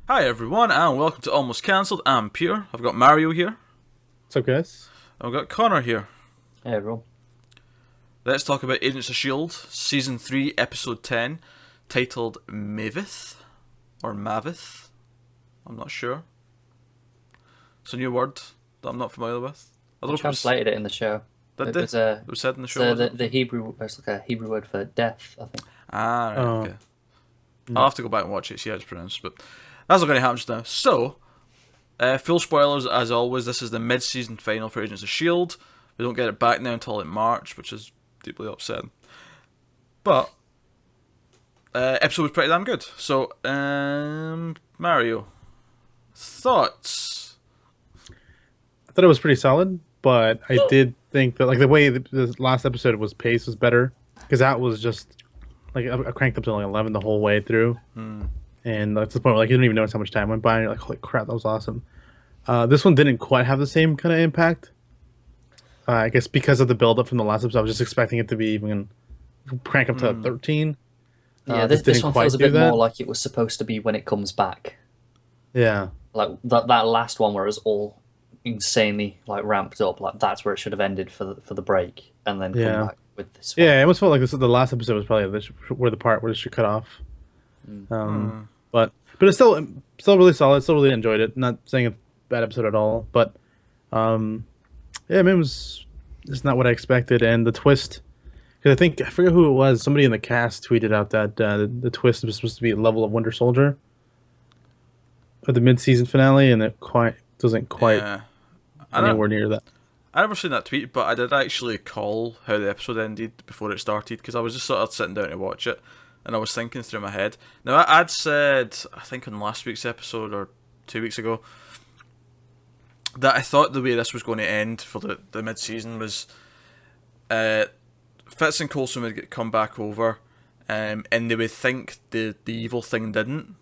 Hi everyone, and welcome to Almost Cancelled. I'm Peter. I've got Mario here. What's up, guys? And we've got Connor here. Hey everyone. Let's talk about Agents of S.H.I.E.L.D. Season 3, Episode 10, titled Maveth, or Maveth. I'm not sure. It's a new word that I'm not familiar with. I don't I know if translated it in the show. Did It they? was It was said in the show, so was it? the Hebrew, it's like a Hebrew word for death, I think. Ah, right, Oh, okay. I'll have to go back and watch it, see how it's pronounced, but that's not going to happen just now. So, full spoilers as always. This is the mid-season final for Agents of S.H.I.E.L.D. We don't get it back now until like March, which is deeply upsetting. But episode was pretty damn good. So, Mario, thoughts? I thought it was pretty solid, but I did think that like the way the last episode was paced was better because that was just like I cranked up to like 11 the whole way through, and that's the point where like you didn't even notice how much time went by. And you're like, holy crap, that was awesome. This one didn't quite have the same kind of impact. I guess because of the build up from the last episode, I was just expecting it to be even crank up to 13. Yeah, This this didn't one quite feels a do bit that. more like it was supposed to be when it comes back. Yeah, Like that last one where it was all insanely like ramped up. Like that's where it should have ended for the break, and then yeah, come back with this one. yeah. It almost felt like this the last episode was probably where the part where it should cut off. But it's still really solid. Still really enjoyed it. Not saying it's a bad episode at all, but um, yeah, I mean, it's not what I expected, and the twist. Because I forget who it was. Somebody in the cast tweeted out that the twist was supposed to be a level of Winter Soldier at the mid-season finale, and it quite doesn't quite Yeah. I anywhere don't. near that. I never seen that tweet, but I did actually call how the episode ended before it started because I was just sort of sitting down to watch it, and I was thinking through my head. Now I'd said, I think on last week's episode or 2 weeks ago, that I thought the way this was going to end for the mid-season was Fitz and Coulson would come back over, and they would think the evil thing didn't,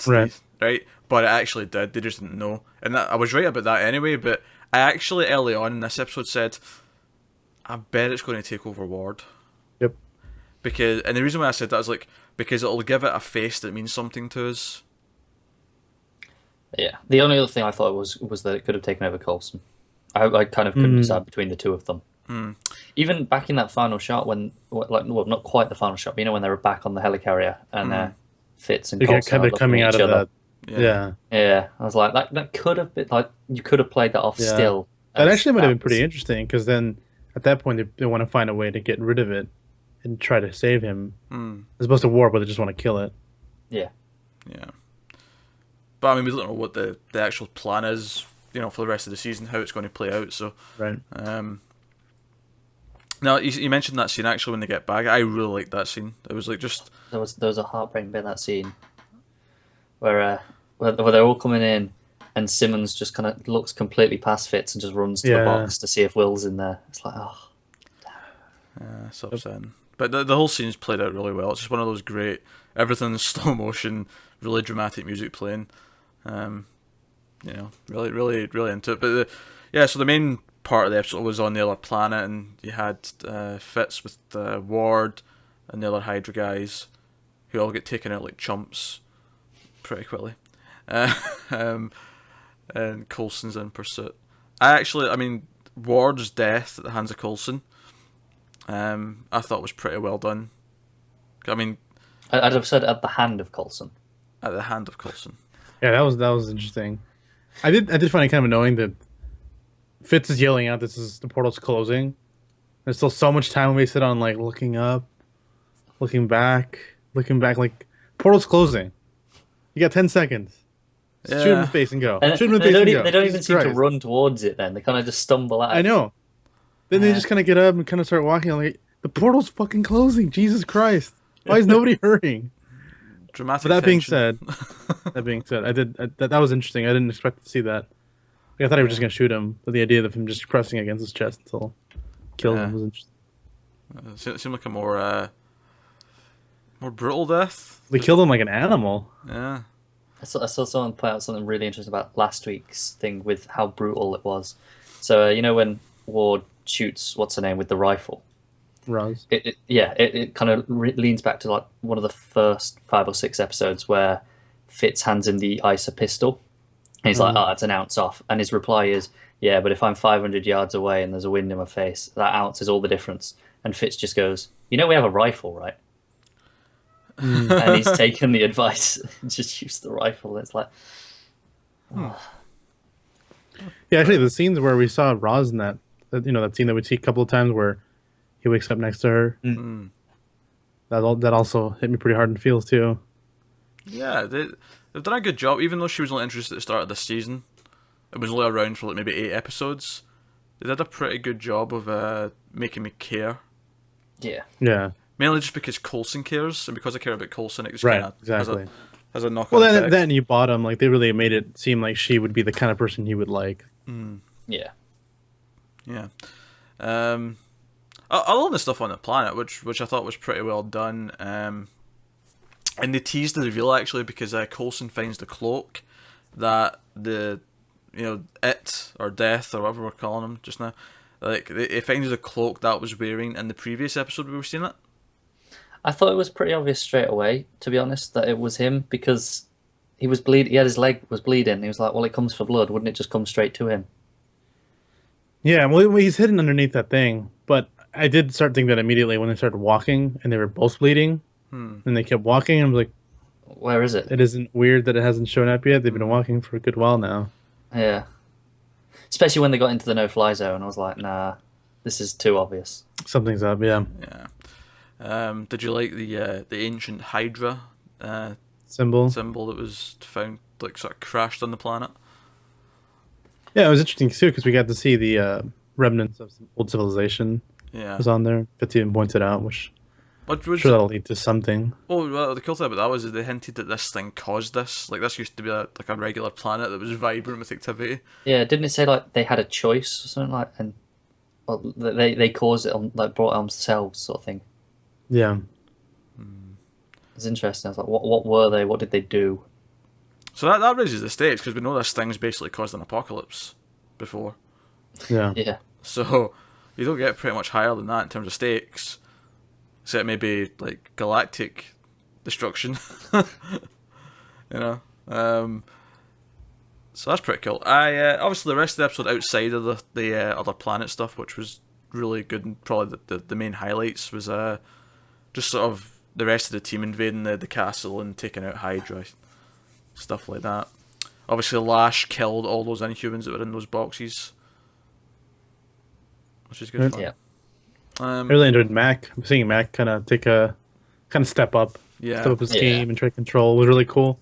Right. right? But it actually did. They just didn't know, and I was right about that anyway. But I actually early on in this episode said, I bet it's going to take over Ward Yep. and the reason why I said that is because it'll give it a face that means something to us. Yeah. The only other thing I thought was that it could have taken over Coulson. I kind of couldn't decide between the two of them. Even back in that final shot not quite the final shot, but when they were back on the helicarrier and Fitz and They get Coulson kind are of looking coming at out each of other. that. Yeah. Yeah, I was like, that could have been like you could have played that off Yeah. still. That as actually might have been was- pretty interesting because then at that point they want to find a way to get rid of it and try to save him, as opposed to war, where they just want to kill it. Yeah, Yeah. But I mean, we don't know what the actual plan is, for the rest of the season, how it's going to play out. So, Right. now you mentioned that scene actually when they get back. I really liked that scene. It was like just there was a heartbreaking bit in that scene where they're all coming in and Simmons just kind of looks completely past Fitz and just runs to the Yeah. box to see if Will's in there. It's like, oh, so upsetting. But the whole scene's played out really well. It's just one of those great, everything's slow motion, really dramatic music playing. Really, really, really into it. But so the main part of the episode was on the other planet, and you had Fitz with Ward and the other Hydra guys, who all get taken out like chumps pretty quickly. And Coulson's in pursuit. I mean, Ward's death at the hands of Coulson, I thought was pretty well done. I mean, I'd have said at the hand of Coulson. at the hand of Coulson. Yeah, that was interesting. I did find it kind of annoying that Fitz is yelling out, "This is the portal's closing." There's still so much time wasted on like looking up, looking back. Like portal's closing. You got 10 seconds. Shoot him in the face and go. And Shoot him in the they face don't, and go. they don't even Jesus seem to Christ. run towards it. Then they kind of just stumble out. I know. Then they just kind of get up and kind of start walking. I'm like, the portal's fucking closing. Jesus Christ! Why is nobody hurrying? Dramatic. But that being tension. said, that was interesting. I didn't expect to see that. Like, I thought he was just gonna shoot him, but the idea of him just pressing against his chest until killed him was interesting. It seemed like a more brutal death. They killed him like an animal. Yeah. I saw someone point out something really interesting about last week's thing with how brutal it was. So when Ward shoots what's her name with the rifle, Roz. it kind of leans back to like one of the first 5 or 6 episodes where Fitz hands him the ISA pistol. And he's like, "Oh, it's an ounce off." And his reply is, "Yeah, but if I'm 500 yards away and there's a wind in my face, that ounce is all the difference." And Fitz just goes, "You know we have a rifle, right?" And he's taken the advice and just used the rifle. It's like, Yeah, actually, the scenes where we saw Roz in that scene that we see a couple of times where he wakes up next to her, that also hit me pretty hard in feels too. Yeah, they've done a good job, even though she was only introduced at the start of this season. It was only around for like maybe 8 episodes. They did a pretty good job of making me care. yeah. Yeah, Mainly just because Coulson cares, and because I care about Coulson, it just right, kind of exactly. has a knock-on Well, effect. then you bought him. Like they really made it seem like she would be the kind of person he would like. Yeah. Yeah. I love the stuff on the planet, which I thought was pretty well done. And they teased the reveal actually because Coulson finds the cloak that it or death or whatever we're calling him just now. Like he finds the cloak that was wearing in the previous episode we were seeing it. I thought it was pretty obvious straight away, to be honest, that it was him because he was bleeding. He had his leg was bleeding. He was like, "Well, it comes for blood. Wouldn't it just come straight to him?" Yeah, well, he's hidden underneath that thing. But I did start thinking that immediately when they started walking and they were both bleeding, and they kept walking. I was like, Where is it? it isn't weird that it hasn't shown up yet. They've been walking for a good while now. Yeah. Especially when they got into the no-fly zone, I was like, "Nah, this is too obvious." Something's up. Yeah, Did you like the ancient Hydra symbol. symbol that was found, like, sort of crashed on the planet? Yeah, it was interesting too because we got to see the remnants of some old civilization Yeah. was on there. Fitz even pointed out, which What I'm was sure that'll lead to something. well, the cool thing about that was that they hinted that this thing caused this. Like, this used to be like a regular planet that was vibrant with activity. Yeah, didn't it say like they had a choice or something like, and well, they caused it on like brought it on themselves sort of thing? Yeah, It's interesting. I was like, what were they? What did they do? So that raises the stakes because we know this thing's basically caused an apocalypse before. yeah. Yeah, So you don't get pretty much higher than that in terms of stakes, except maybe like galactic destruction. you know. So that's pretty cool. Obviously the rest of the episode outside of the other planet stuff, which was really good and probably the main highlights, was just sort of the rest of the team invading the castle and taking out Hydra, stuff like that. Obviously Lash killed all those Inhumans that were in those boxes, which is good fun. yeah. I really enjoyed Mac. Seeing Mac kind of step up, Yeah. step up his Yeah. game and try control was really cool.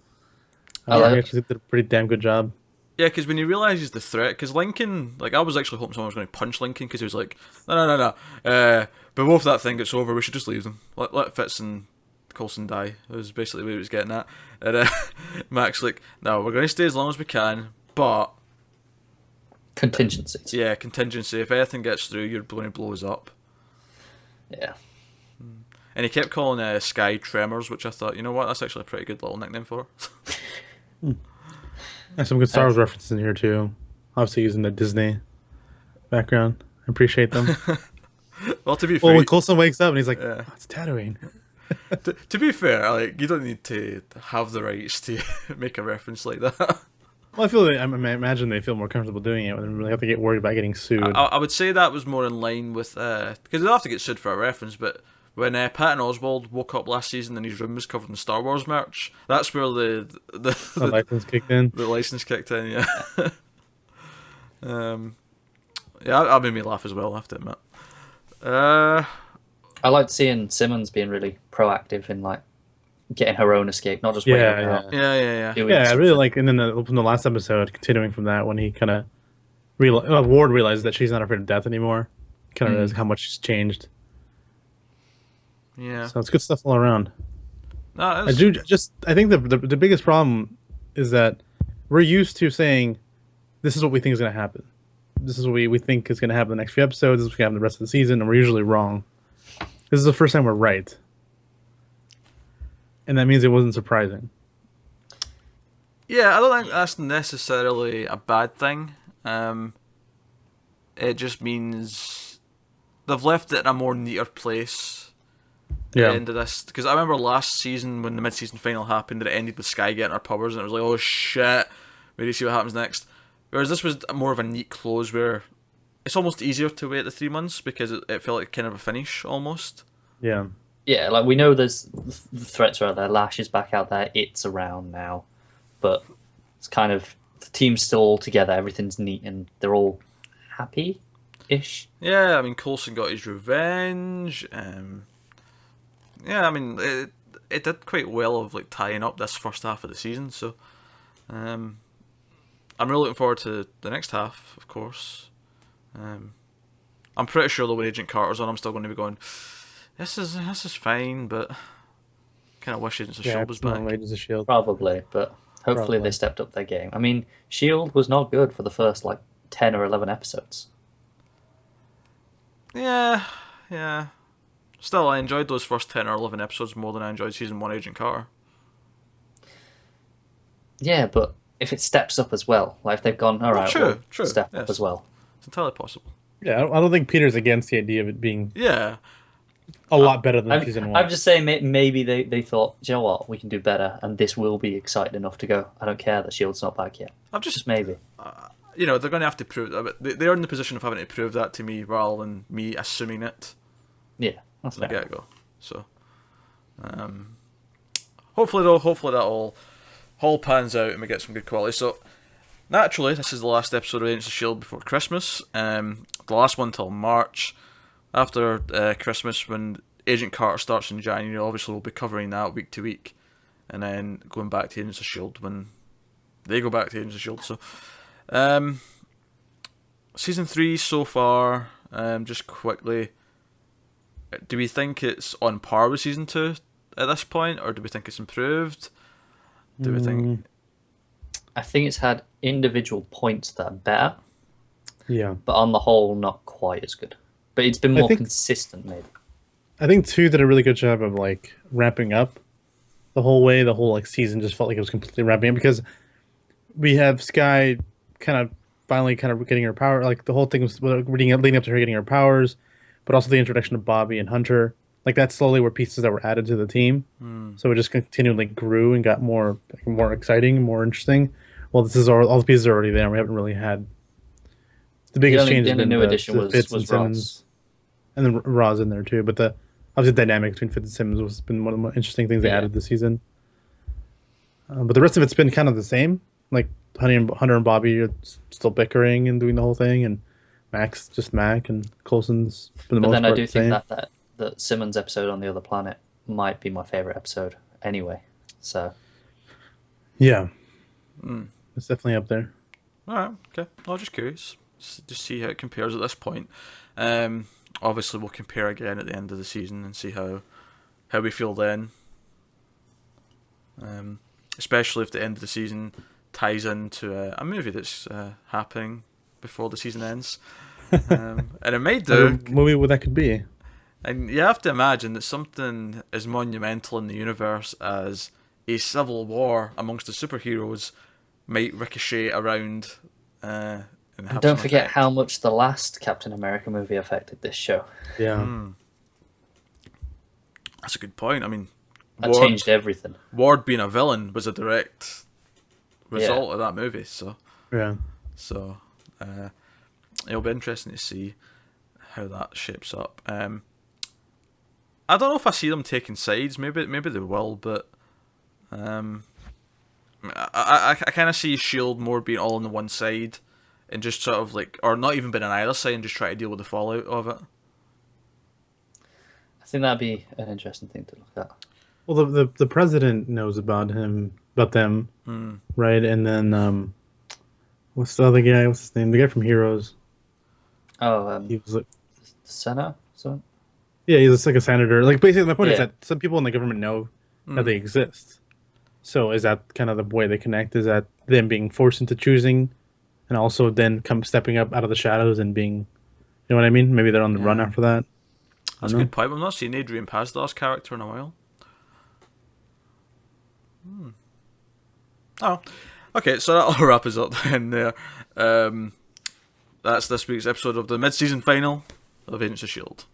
I like- He actually did a pretty damn good job. Yeah, because when you realise he's the threat, because Lincoln, like, I was actually hoping someone was going to punch Lincoln, because he was like, no. But both that thing gets over, we should just leave them. Let Fitz and Coulson die. It was basically what he was getting at. And Mac's like, no, we're going to stay as long as we can, but, Contingencies. yeah, contingency. If anything gets through, you're going to blow us up. Yeah. And he kept calling Sky Tremors, which I thought, you know what, that's actually a pretty good little nickname for her. And some good Star Wars references in here too. Obviously using the Disney background. I appreciate them. Well, to be Well, fair, when Coulson wakes up and he's like, Yeah. oh, it's Tatooine. to be fair, like, you don't need to have the rights to make a reference like that. Well, I feel like, I imagine they feel more comfortable doing it when they really have to get worried about getting sued. I would say that was more in line with because they don't have to get sued for a reference, but when Patton Oswalt woke up last season and his room was covered in Star Wars merch, that's where the license kicked in. the license kicked in. Yeah, yeah, that made me laugh as well. I have to admit. I liked seeing Simmons being really proactive in like getting her own escape, not just waiting Yeah, around. Yeah. doing Yeah, I really something. like, and then from the last episode, continuing from that, when he kind of Ward realizes that she's not afraid of death anymore. Kind of realizes how much she's changed. Yeah. So it's good stuff all around. No, I think the biggest problem is that we're used to saying, this is what we think is going to happen. This is what we think is going to happen in the next few episodes. This is what's going to happen the rest of the season, and we're usually wrong. This is the first time we're right. And that means it wasn't surprising. Yeah, I don't think that's necessarily a bad thing. It just means they've left it in a more neater place Yeah. end of this, because I remember last season when the mid-season final happened, that it ended with Sky getting her powers, and it was like, oh shit, wait to see what happens next. Whereas this was more of a neat close, where it's almost easier to wait the 3 months because it felt like kind of a finish almost. Yeah. Yeah, like we know there's the threats are out there. Lash is back out there. It's around now, but it's kind of the team's still all together. Everything's neat and they're all happy-ish. Yeah, I mean, Coulson got his revenge. Yeah, I mean, it did quite well of like tying up this first half of the season. So, I'm really looking forward to the next half, of course. I'm pretty sure that when Agent Carter's on, I'm still going to be going, this is fine, but kind of wish Agents of S.H.I.E.L.D. was back. Agents of S.H.I.E.L.D. Probably, but hopefully they stepped up their game. I mean, S.H.I.E.L.D. was not good for the first like 10 or 11 episodes. Yeah. Still, I enjoyed those first 10 or 11 episodes more than I enjoyed season 1 Agent Carter. Yeah, but if it steps up as well, like if they've gone, all right, true, step yes. up as well. It's entirely possible. Yeah, I don't think Peter's against the idea of it being Yeah. a lot better than season 1. I'm just saying maybe they thought, do you know what, we can do better, and this will be exciting enough to go, I don't care that S.H.I.E.L.D's not back yet. Just maybe. You know, they're going to have to prove that. They're in the position of having to prove that to me rather than me assuming it. Yeah, that's From the fair. get-go. So, hopefully that all pans out and we get some good quality. So, naturally, this is the last episode of Agents of S.H.I.E.L.D. before Christmas. The last one till March. After Christmas, when Agent Carter starts in January, obviously we'll be covering that week to week. And then going back to Agents of S.H.I.E.L.D. when they go back to Agents of S.H.I.E.L.D. So, season 3 so far, just quickly, do we think it's on par with season 2 at this point, or do we think it's improved? Do we think... I think it's had individual points that are better, Yeah. but on the whole, not quite as good. But it's been more consistent, maybe. I think 2 did a really good job of like ramping up the whole way. The whole like season just felt like it was completely ramping up because we have Sky finally getting her power. Like the whole thing was leading up to her getting her powers, but also the introduction of Bobby and Hunter. Like that slowly were pieces that were added to the team. So it just continually grew and got more exciting, more interesting. Well, this is all the pieces are already there. We haven't really had the biggest change. The only new addition was Fitz and Ross. Simmons, and then Ra's in there too. But obviously the dynamic between Fitz and Simmons has been one of the more interesting things they added this season. But the rest of it's been kind of the same. Like Hunter and Bobby are still bickering and doing the whole thing, and Mac's just Mac, and Coulson's for the most part. But then I do think that Simmons episode on the other planet might be my favorite episode anyway. So yeah, it's definitely up there. All right, okay. I'm just curious. Just see how it compares at this point. Obviously, we'll compare again at the end of the season and see how we feel then. Especially if the end of the season ties into a movie that's happening before the season ends. And it might do. What movie that could be? And you have to imagine that something as monumental in the universe as a civil war amongst the superheroes might ricochet around. And don't forget how much the last Captain America movie affected this show. Yeah. That's a good point. I mean, That changed everything. Ward being a villain was a direct result of that movie. So yeah. So it'll be interesting to see how that shapes up. I don't know if I see them taking sides. Maybe they will, but I kind of see S.H.I.E.L.D. more being all on the one side and just sort of like, or not even being on either side and just try to deal with the fallout of it. I think that'd be an interesting thing to look at. Well, the president knows about them, right? And then what's the other guy? What's his name? The guy from Heroes. Oh, he was like, Senna. So. Yeah, he's like a senator. Like basically, my point is that some people in the government know that they exist. So is that kind of the way they connect? Is that them being forced into choosing, and also then stepping up out of the shadows and being, you know what I mean? Maybe they're on the run after that. That's a good point. I've not seen Adrian Pasdaw's character in a while. Oh, okay. So that'll wrap us up then. There, that's this week's episode of the mid-season final of Agents of S.H.I.E.L.D.